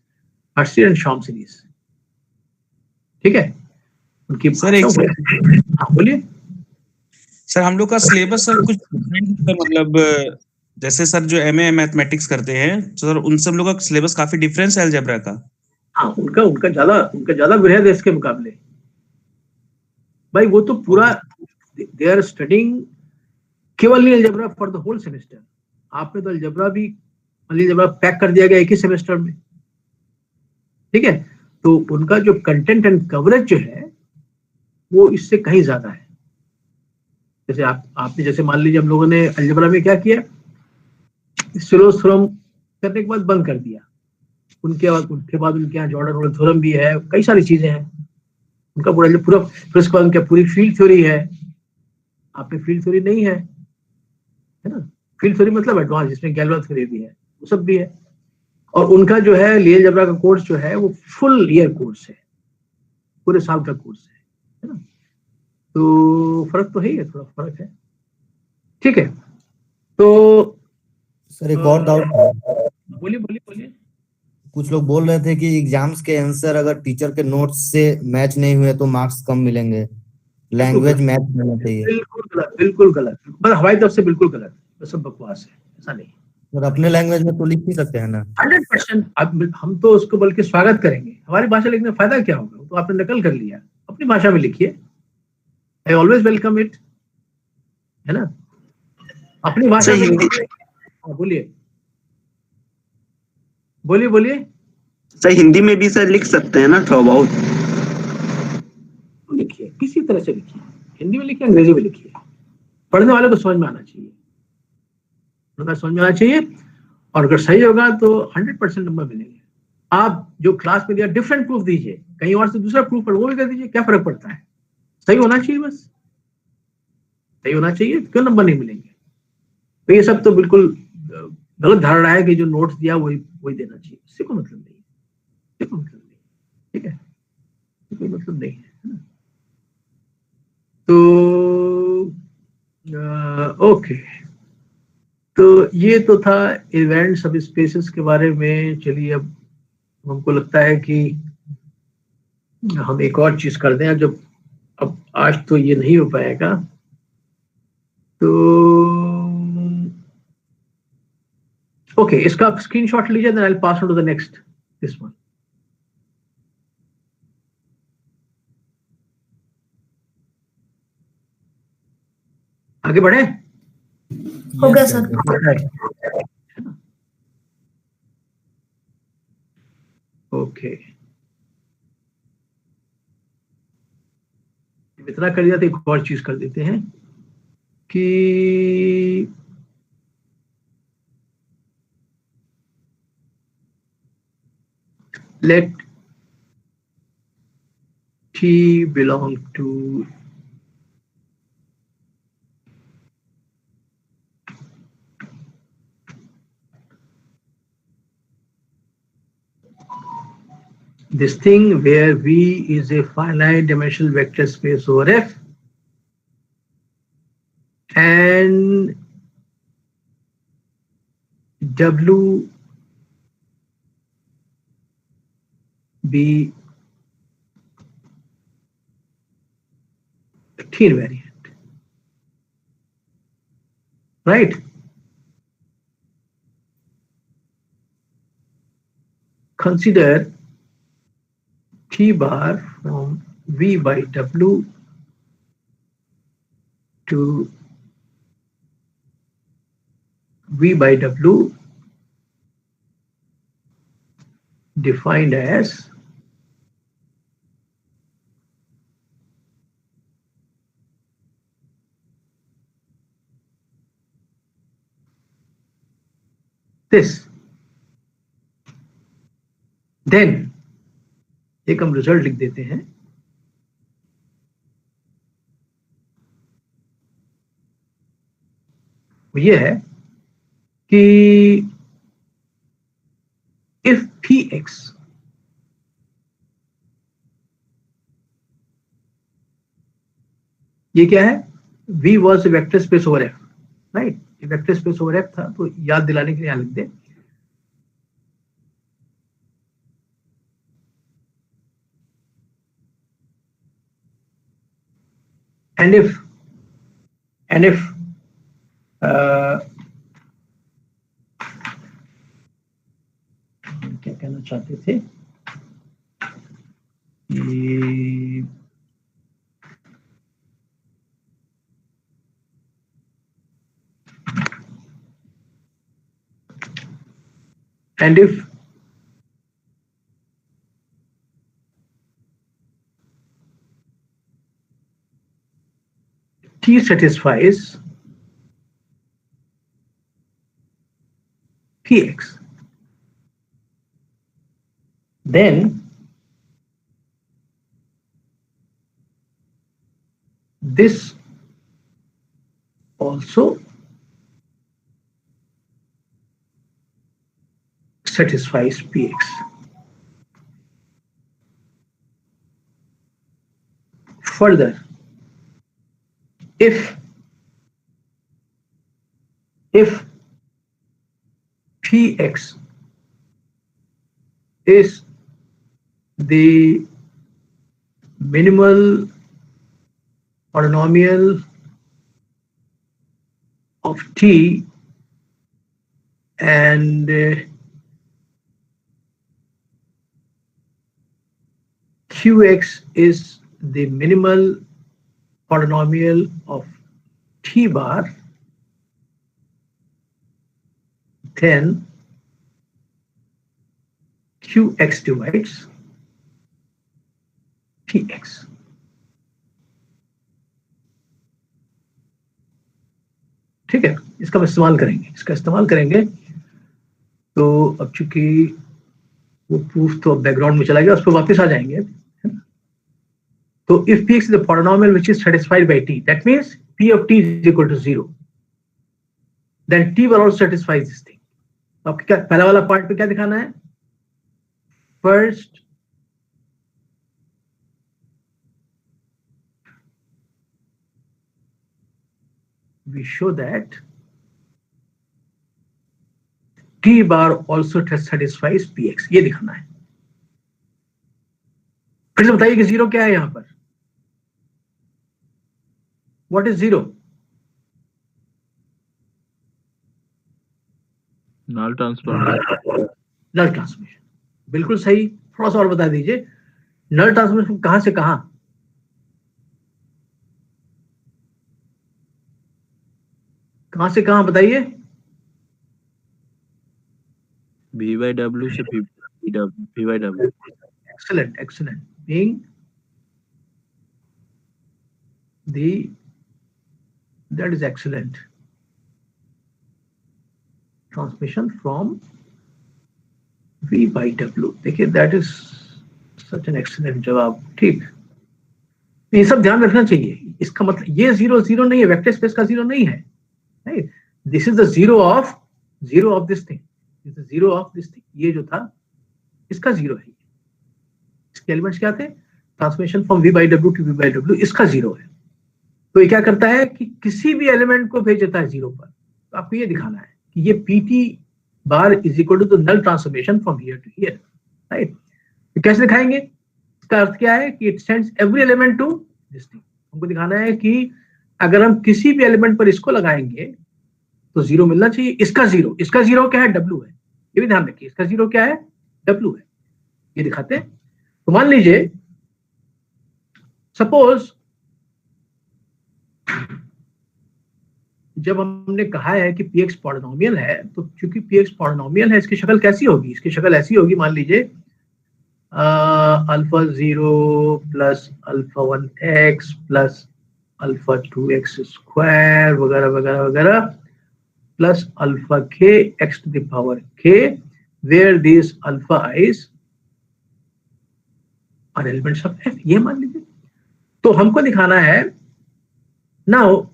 Herstein and Schaum series, ठीक है? उनकी सर एक हाँ बोलिए सर, हम लोग का सिलेबस सर कुछ डिफरेंट है, मतलब जैसे सर जो एमए मैथमेटिक्स करते हैं सर, उन सब लोगों का सिलेबस काफी डिफरेंस है अलजेब्रा का। हाँ, उनका ज्यादा वृहद है इसके मुकाबले। भाई वो तो पूरा दे आर स्टडिंग केवल algebra for the whole semester. आपने तो अलजेब्रा पैक कर दिया गया एक ही सेमेस्टर में, ठीक है? तो उनका जो कंटेंट एंड कवरेज जो है वो इससे कहीं ज्यादा है। जैसे आपने जैसे मान लीजिए हम लोगों ने अलजेब्रा में क्या किया, स्लोस थ्योरम करने के बाद बंद कर दिया, उनके बाद उनके यहाँ जॉर्डन रोल थ्योरम भी है, कई सारी चीजें हैं, उनका पूरा जो पूरा फिर उसके बाद उनका पूरी फील्ड थ्योरी है, आप में फील्ड थ्योरी नहीं है ना। फील्ड थ्योरी मतलब एडवांस, जिसमें गैल्वा थ्योरी भी है, वो सब भी है। और उनका जो है लीनियर अलजेब्रा का कोर्स जो है वो फुल ईयर कोर्स है, पूरे साल का कोर्स है ना। तो फर्क तो है ही, थोड़ा फर्क है, ठीक है। तो सर एक और डाउट, बोलिए बोलिए बोलिए। कुछ लोग बोल रहे थे कि एग्जाम्स के आंसर अगर टीचर के नोट्स से मैच नहीं हुए तो मार्क्स कम मिलेंगे, लैंग्वेज मैच होना चाहिए। बिल्कुल गलत, बिल्कुल गलत, पर हमारी तरफ से बिल्कुल गलत, ये सब बकवास है, ऐसा नहीं। और अपने लैंग्वेज में तो लिख ही सकते हैं ना। 100%। अब हम तो उसको बल्कि स्वागत करेंगे, हमारी भाषा लिखने में फायदा क्या होगा, तो आपने नकल कर लिया, अपनी भाषा में लिखिए, आई ऑलवेज वेलकम इट, है ना, अपनी भाषा में लिखिए। हाँ, बोलिए बोलिए बोलिए। सर हिंदी में भी सर लिख सकते हैं ना थोड़ा बहुत? लिखिए, किसी तरह से लिखिए, हिंदी में लिखिए, अंग्रेजी में लिखिए, पढ़ने वाले को समझ में आना चाहिए, समझ में आना चाहिए। और अगर सही होगा तो 100% नंबर मिलेंगे। आप जो क्लास में दिया डिफरेंट प्रूफ दीजिए, कहीं और से दूसरा प्रूफ पर वो भी कर दीजिए, क्या फर्क पड़ता है, सही होना चाहिए, बस सही होना चाहिए, क्यों नंबर नहीं मिलेंगे। तो ये सब तो बिल्कुल गलत धारणा है कि जो नोट्स दिया वही देना चाहिए, इससे कोई मतलब नहीं है, इससे कोई मतलब नहीं, ठीक है, कोई मतलब नहीं है ना। तो ओके, तो ये तो था इवेंट सब स्पेसेस के बारे में। चलिए अब हमको लगता है कि हम एक और चीज कर दें, जब अब आज तो ये नहीं हो पाएगा, तो ओके, इसका आप स्क्रीनशॉट लीजिए, then I will pass on to the next this one. आगे बढ़े, हो गया सर। ओके, इतना कर दिया तो एक और चीज कर देते हैं कि let T belong to this thing where V is a finite dimensional vector space over F, and W be a T invariant, right? Consider T bar from V by W to V by W defined as this. Then एक हम result लिख देते हैं, वो ये है कि if Px ये क्या है, V was a vector space over F, right, ये वेक्टर स्पेस ओवर F था, तो याद दिलाने के लिए यहां लिख दे and if क्या कहना चाहते थे कि and if T satisfies Px, then this also satisfies Px. Further, if Px is the minimal polynomial of T and Qx is the minimal polynomial of T bar, then Qx divides Tx. ठीक है, इसका हम इस्तेमाल करेंगे। तो अब चूंकि वो प्रूफ तो बैकग्राउंड में चला गया, उस पर वापस आ जाएंगे। तो if Px is a polynomial which is satisfied by T, that means P of T is equal to 0, then T will also satisfy this thing. आपको क्या पहला वाला पार्ट पे क्या दिखाना है? First, we show that T bar also satisfies Px, ये दिखाना है। फिर से बताइए कि जीरो क्या है यहां पर? What is zero? null transformation. Null transmission, बिल्कुल सही। थोड़ा सा और बता दीजिए, नल ट्रांसमिशन कहां से कहां? कहां से कहां बताइए? V by W से V by W. Excellent. Being that is excellent. Transmission from V by W. देखिए, that is such an excellent जवाब। ठीक, ये सब ध्यान रखना चाहिए। इसका मतलब ये जीरो नहीं है, वेक्टर स्पेस का जीरो नहीं है। This is the zero of this thing, zero of this thing. ये जो था इसका जीरो है। इसके एलिमेंट्स क्या थे? Transmission from V by W to V by W, इसका जीरो है। तो ये क्या करता है कि किसी भी एलिमेंट को भेज देता है जीरो पर। तो आपको ये दिखाना है कि ये PT bar is equal to the null transformation from here to here, right? तो कैसे दिखाएंगे? इसका अर्थ क्या है कि it sends every element to this thing. हमको दिखाना है कि अगर हम किसी भी एलिमेंट पर इसको लगाएंगे तो जीरो मिलना चाहिए। इसका जीरो क्या है? W है। ये भी ध्यान रखिए, इसका जीरो क्या है? W है। ये दिखाते हैं। तो मान लीजिए, सपोज जब हमने कहा है कि Px पॉलिनोमियल है, तो चूंकि Px पॉलिनोमियल है, इसकी शक्ल कैसी होगी? इसकी शक्ल ऐसी होगी, मान लीजिए alpha 0 plus alpha 1x plus alpha 2x square वगैरह वगैरह वगैरह plus alpha k x to the power k, where these alpha i's are elements of f। ये मान लीजिए। तो हमको दिखाना है, नाउ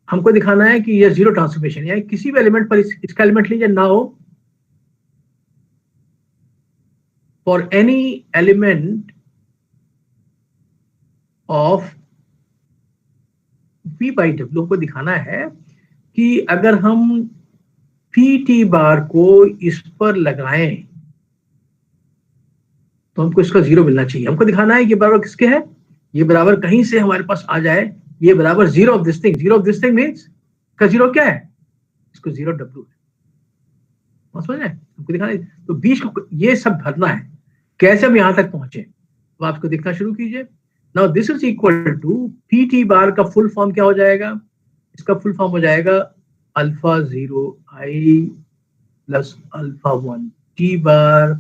हमको दिखाना है कि ये जीरो ट्रांसफॉर्मेशन, यानी किसी भी एलिमेंट पर इसका एलिमेंट लीजिए। Now for any element of V by W को दिखाना है कि अगर हम PT बार को इस पर लगाएं तो हमको इसका जीरो मिलना चाहिए। हमको दिखाना है कि बराबर किसके है? ये बराबर कहीं से हमारे पास आ जाए, ये बराबर zero of this thing. Zero of this thing means का जीरो क्या है? इसको जीरो W है। समझ रहे हैं? हमको दिखाना है, तो बीच को ये सब भरना है। कैसे हम यहां तक पहुंचे तो आपको दिखना शुरू कीजिए। Now this is equal to PT bar का फुल फॉर्म क्या हो जाएगा? इसका फुल फॉर्म हो जाएगा alpha 0 I plus alpha 1 T bar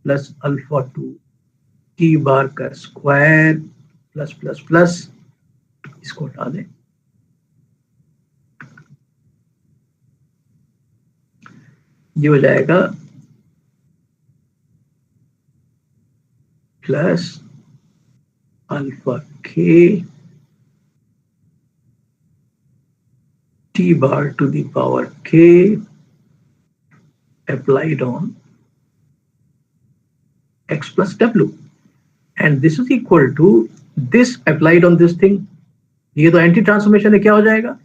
plus alpha 2 T बार का स्क्वायर प्लस प्लस प्लस, इसको हटा दें। ये हो जाएगा plus alpha k t bar to the power k applied on x plus w, and this is equal to this applied on this thing. ये तो anti transformation है, क्या हो जाएगा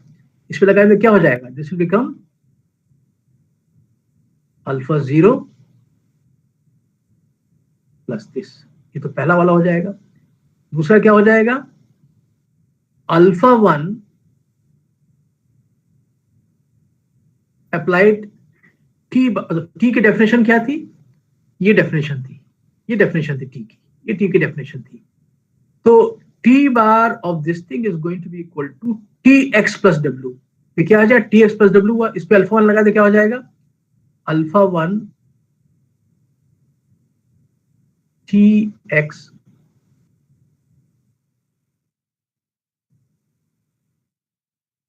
इस पे लगाएंगे, क्या हो जाएगा, this will become alpha 0 plus this, ये तो पहला वाला हो जाएगा। दूसरा क्या हो जाएगा, अल्फा 1 अप्लाइड टी की डेफिनेशन क्या थी, ये डेफिनेशन थी, ये डेफिनेशन थी टी की, ये टी की डेफिनेशन थी। तो T bar of this thing is going to be equal to T X plus W. ये क्या आ जाए, टी एक्स प्लस डब्ल्यू हुआ, इस पे अल्फा 1 लगा दे, क्या हो जाएगा, alpha 1 T X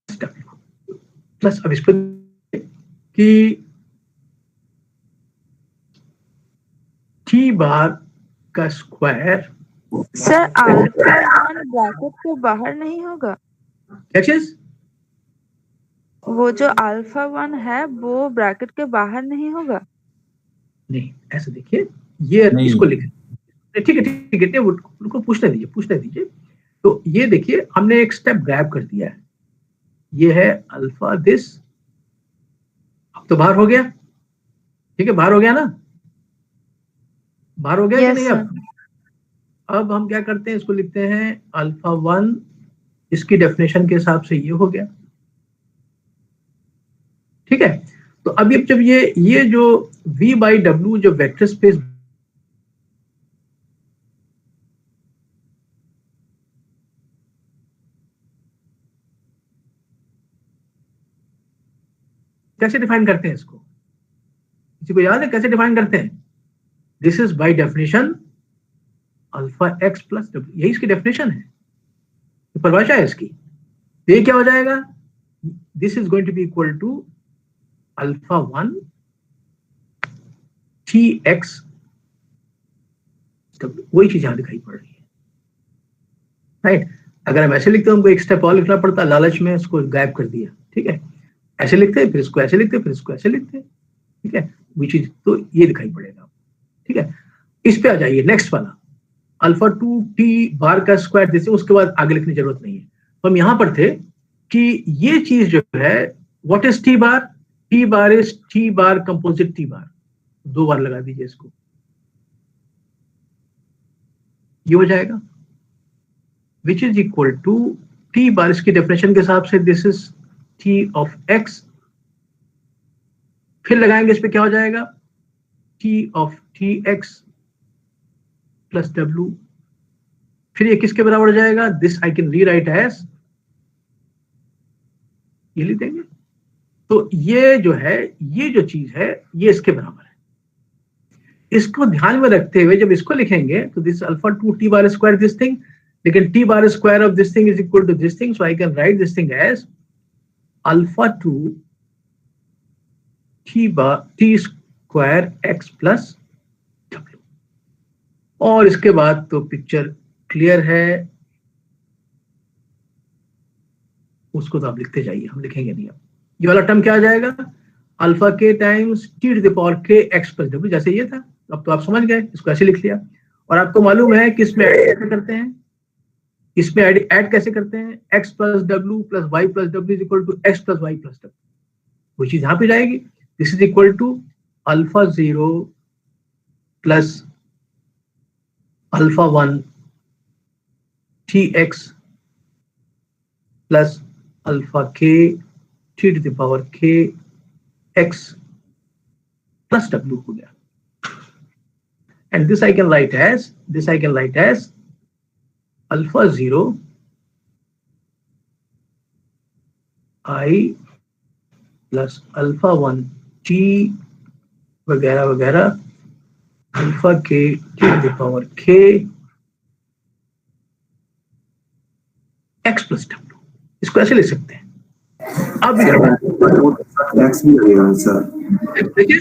W plus, अब इस पर कि टी बार का स्क्वायर। सर अल्फा 1 ब्रैकेट के बाहर नहीं होगा, क्या चीज, वो जो अल्फा 1 है वो ब्रैकेट के बाहर नहीं होगा? नहीं, ऐसे देखिए, ये नहीं। इसको लिखें, ठीक है ठीक है, उनको पूछने दीजिए। तो ये देखिए, हमने एक स्टेप ग्रैब कर दिया है, ये है अल्फा दिस, अब तो बाहर हो गया, ठीक है, बाहर हो गया ना, बाहर हो गया कि नहीं। अब हम क्या करते हैं, इसको लिखते हैं अल्फा 1, इसकी डेफिनेशन के हिसाब से ये हो गया, ठीक है। तो अभी जब ये जो v बाई डब्ल्यू जो वेक्टर स्पेस कैसे डिफाइन करते हैं इसको, किसी को याद है कैसे डिफाइन करते हैं, this is by definition alpha x plus W, यही इसकी डेफिनेशन है, तो परिभाषा है इसकी। तो ये क्या हो जाएगा, this is going to be equal to alpha 1 T X W, वही चीज यहां दिखाई पड़ रही है, राइट। अगर हम ऐसे लिखते हैं, हमको एक स्टेप और लिखना पड़ता, लालच में इसको गायब कर दिया, ठीक है। ऐसे लिखते हैं, फिर इसको ऐसे लिखते हैं, फिर इसको ऐसे लिखते हैं, ठीक है, वही चीज तो ये दिखाई पड़ेगा, ठीक है। इस पे आ जाइए, नेक्स्ट वाला अल्फा 2 टी बार का स्क्वायर, जैसे उसके बाद आगे लिखने की जरूरत नहीं है। तो हम यहां पर थे कि ये चीज जो है, what is T bar, T bar is T bar composite T bar, 2 बार लगा दीजिए इसको, ये हो जाएगा, which is equal to T bar, इसकी डेफिनेशन के हिसाब से this is T of X, फिर लगाएंगे इस पे, क्या हो जाएगा, T of T X plus W, फिर ये किसके बराबर हो जाएगा, this I can rewrite as, ये लिख देंगे। तो ये जो है, ये जो चीज है, ये इसके बराबर है। इसको ध्यान में रखते हुए जब इसको लिखेंगे तो this alpha 2 T bar square this thing, लेकिन T bar square of this thing is equal to this thing, so I can write this thing as alpha 2 T square X plus W. और इसके बाद तो picture clear है, उसको तो आप लिखते जाइए, हम लिखेंगे नहीं। अब ये वाला टर्म क्या आ जाएगा, alpha k times T to the power k X plus W, जैसे ये था। अब तो आप समझ गए, इसको ऐसे लिख लिया। और आपको मालूम है कि इसमें ऐड कैसे करते हैं, इसमें ऐड कैसे करते हैं, X plus W plus Y plus W is equal to X plus Y plus W, वो चीज यहाँ पे जाएगी। This is equal to alpha 0 plus alpha 1 T X plus alpha k T to the power k X plus W हो गया। And this I can write as alpha 0 I plus alpha 1 T वगैरह वगैरह alpha k T to the power k X plus W, इसको ऐसे लिख सकते हैं। अब एक्स भी लगेगा सर, देखिए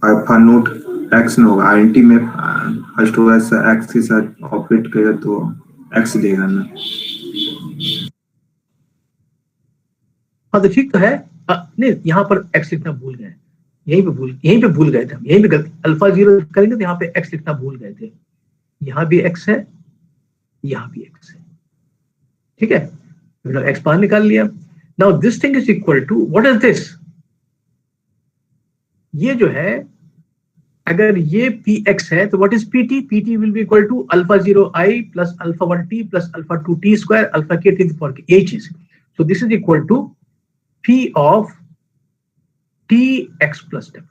अल्फा नोट एक्स न होगा, आईएनटी में फर्स्ट होगा एक्स के साथ ऑपरेट करेगा तो एक्स देगा ना। हाँ तो ठीक तो है। नहीं यहाँ पर एक्स लिखना भूल गए, यहीं पे भूल गए थे हम, यहीं पे गलती, अल्फा 0 करेंगे तो यहाँ पे एक्स लिखना भूल गए थे। यहाँ भी एक्स है, यहाँ भी एक्स है, ठीक है, एक्स बाहर निकाल लिया। Now this thing is equal to what is this, ये जो है अगर ये पी एक्स है तो what is P T, P T will be equal to alpha 0 I plus alpha 1 T plus alpha 2 T square alpha k to the power k, यही चीज। So this is equal to P of Tx plus W,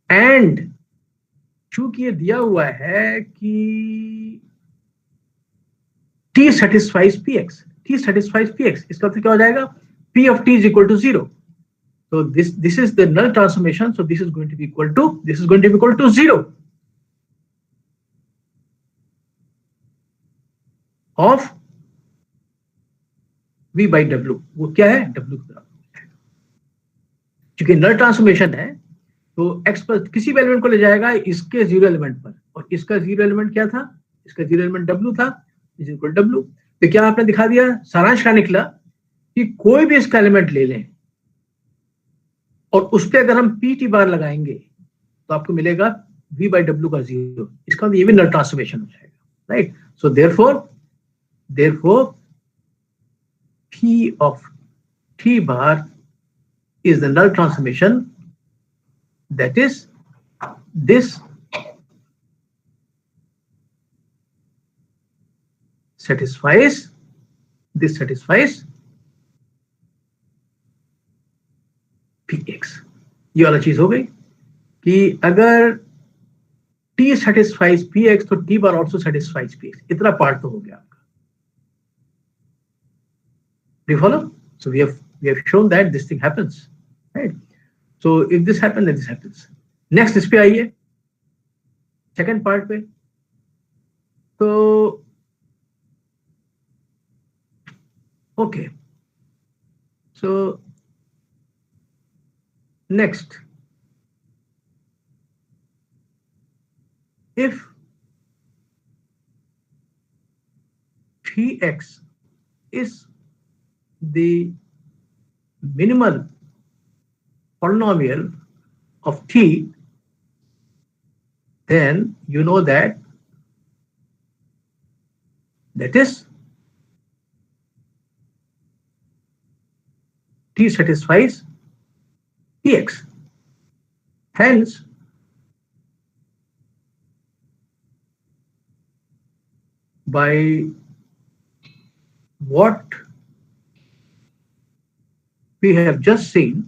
and चूंकि ये दिया हुआ है कि T satisfies Px, T satisfies Px, इसका मतलब क्या हो जाएगा, P of T is equal to 0. So this is the null transformation. So this is going to be equal to 0 of V by W। वो क्या है, W की तरफ, क्योंकि नल ट्रांसफॉर्मेशन है तो x पर किसी भी एलिमेंट को ले जाएगा इसके 0 एलिमेंट पर, और इसका 0 एलिमेंट क्या था, इसका 0 एलिमेंट W था, इज इक्वल W। तो क्या आपने दिखा दिया, सारांश का निकला कि कोई भी इसका एलिमेंट ले लें और उस पर अगर हम PT बार लगाएंगे तो आपको मिलेगा V by W का 0, इसका मतलब ये भी नल ट्रांसफॉर्मेशन हो जाएगा, right. So therefore P of T bar is the null transformation, that is this satisfies Px। ये वाला चीज हो गई कि अगर T satisfies Px तो T bar also satisfies Px, इतना पार्ट तो हो गया। Do you follow? So we have shown that this thing happens, right? So if this happens, then this happens. Next इस पे आइए, second part पे। तो okay, so next, if Px is the minimal polynomial of T, then you know that is T satisfies Px. Hence by what we have just seen,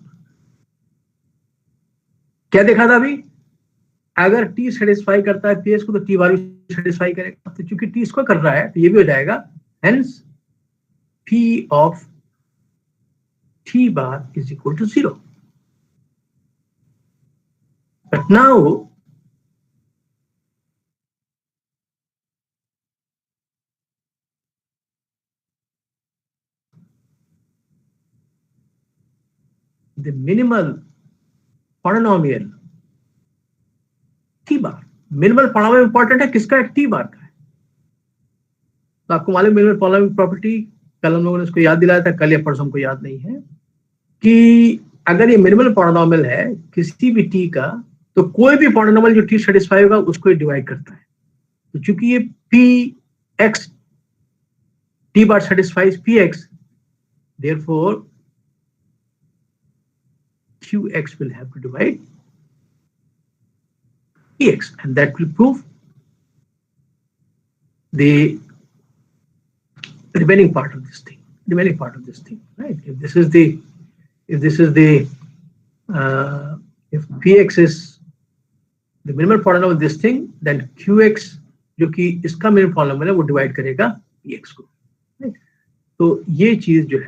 क्या देखा था अभी, अगर T सेटिस्फाई करता है Ps को तो T बार भी सेटिस्फाई करेगा, तो चूंकि T इसको कर रहा है तो ये भी हो जाएगा, hence P of T bar is equal to 0. But now the minimal polynomial T bar, minimal polynomial important है किसका है, T बार का है। तो आपको मालूम मिनिमल पॉलिनोमियल प्रॉपर्टी, कल हम लोगों ने इसको याद दिलाया था, कल या परसों हमको याद नहीं है, कि अगर ये मिनिमल पॉलिनोमियल है किसी भी T का तो कोई भी पॉलिनोमियल जो T सेटिस्फाई होगा उसको डिवाइड करता है। तो चूंकि ये Px T bar satisfies Px, therefore Qx will have to divide Px, and that will prove the remaining part of this thing, right? If Px is the minimal polynomial of this thing, then Qx जो कि इसका minimal polynomial है वो divide करेगा Px को, right? तो ये चीज जो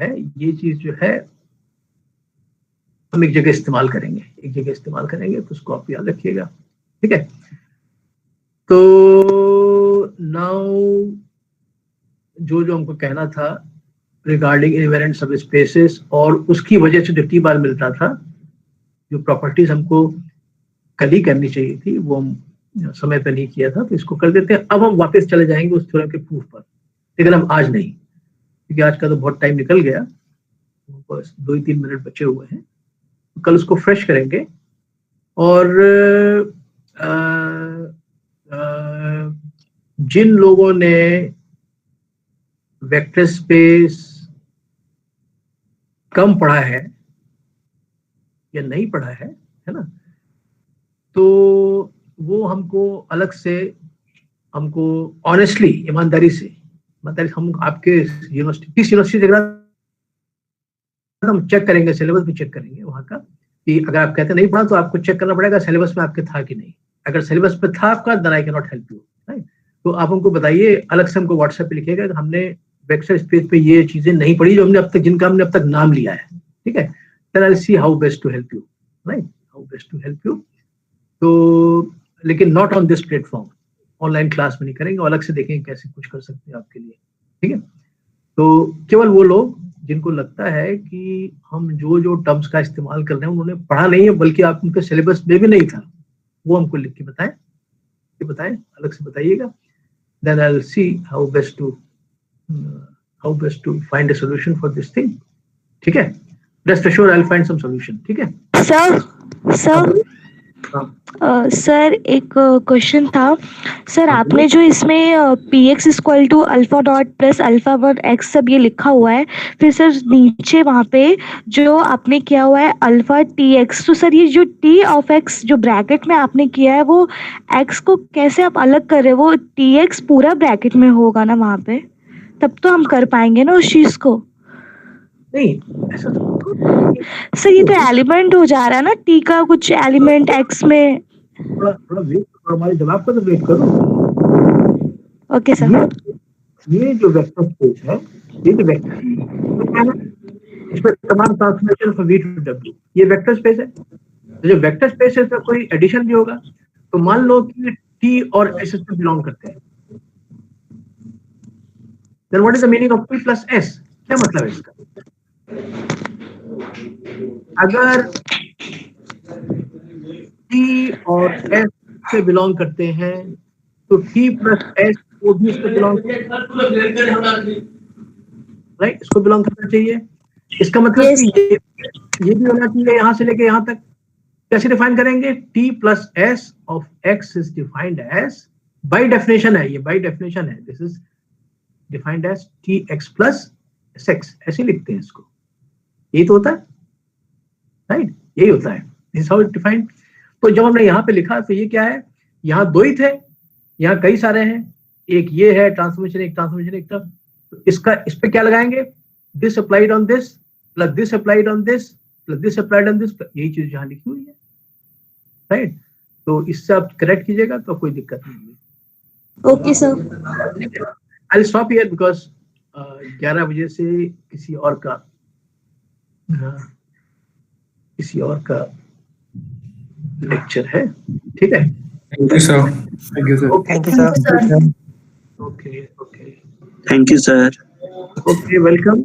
है हम एक जगह इस्तेमाल करेंगे, तो उसको आप याद रखिएगा, ठीक है। तो नाउ जो हमको कहना था रिगार्डिंग इनवेरिएंट सब स्पेसेस और उसकी वजह से जो T बार मिलता था, जो प्रॉपर्टीज हमको कल ही करनी चाहिए थी वो हम समय पे नहीं किया था, तो इसको कर देते हैं। अब हम वापस चले जाएंगे उस थ्योरम के प्रूफ पर, लेकिन हम आज नहीं, क्योंकि आज का तो बहुत टाइम निकल गया, बस 2-3 मिनट बचे हुए हैं। कल उसको फ्रेश करेंगे और जिन लोगों ने वेक्टर स्पेस कम पढ़ा है या नहीं पढ़ा है ना, तो वो हमको अलग से, हमको ऑनेस्टली, ईमानदारी से हम आपके यूनिवर्सिटी, किस यूनिवर्सिटी देख रहा, हम चेक करेंगे, सिलेबस भी चेक करेंगे वहाँ का, कि अगर आप कहते नहीं पढ़ा तो आपको चेक करना पड़ेगा सिलेबस में आपके था कि नहीं। अगर सिलेबस पे था आपका, then I can not help you, right. तो आप हमको बताइए, अलग से हमको व्हाट्सएप पे लिखिएगा कि हमने वेक्टर स्पेस पे ये चीजें नहीं पढ़ी जो हमने अब तक, जिनका हमने अब तक नाम लिया है, ठीक है। Then I will see how best to help you, right, how best to help you. तो लेकिन not on this platform, online class में नहीं करेंगे, अलग से देखेंगे कैसे कुछ कर सकते हैं आपके लिए, ठीक है। तो केवल वो लोग जिनको लगता है कि हम जो टर्म्स का इस्तेमाल कर रहे हैं उन्होंने पढ़ा नहीं है, बल्कि आप उनके सिलेबस में भी नहीं था, वो हमको लिख के बताएं, अलग से बताइएगा। Then I'll see how best to find a solution for this thing, ठीक है। Rest assured I'll find some solution, ठीक है। सर एक क्वेश्चन था सर, आपने जो इसमें px equal to alpha dot plus alpha one X सब ये लिखा हुआ है, फिर सर नीचे वहाँ पे जो आपने किया हुआ है अल्फा टी एक्स, तो सर ये जो टी ऑफ एक्स जो ब्रैकेट में आपने किया है वो एक्स को कैसे आप अलग कर रहे हो? वो टी एक्स पूरा ब्रैकेट में होगा ना वहाँ पे, तब तो हम कर पाएंगे ना उस चीज को। नहीं ऐसा तो सर ये तो एलिमेंट हो जा रहा है ना, टी का कुछ एलिमेंट एक्स में। थोड़ा वेट करो, हमारे जवाब का तो वेट करो। Okay sir. ये जो वेक्टर स्पेस है, ये जो वेक्टर, इसमें तमाम transformation from V to W, ये वेक्टर स्पेस है। तो जो वेक्टर स्पेस है उसमें कोई एडिशन भी होगा, तो मान लो कि टी और एस से बिलोंग करते हैं, then what is the meaning of T plus S? क्या मतलब है इसका? अगर T और S से बिलोंग करते हैं तो T प्लस S वो भी इसको बिलोंग, राइट, इसको बिलोंग करना चाहिए। इसका मतलब कि ये भी होना चाहिए यहाँ से लेके यहाँ तक। कैसे डिफाइन करेंगे? T plus S of X is defined as, by definition है, ये बाय डेफिनेशन है, this is defined as Tx plus Sx, ऐसे लिखते हैं इसको। यही तो होता है, राइट, यही होता है, this is how it defined. तो जब हमने यहाँ पे लिखा तो ये क्या है, यहाँ दो ही थे, यहाँ कई सारे हैं, एक ये है ट्रांसफॉर्मेशन, एक ट्रांसफॉर्मेशन, एक तरफ, तो इसका इस पे क्या लगाएंगे? This applied on this plus this applied on this plus this applied on this, यही चीज यहाँ लिखी हुई है, राइट। तो इससे आप करेक्ट कीजिएगा तो कोई दिक्कत नहीं होगी। Okay sir. I will stop here because 11 बजे से किसी और का लेक्चर है, ठीक है। Thank you sir. Thank you sir. Okay thank you sir. Okay, welcome.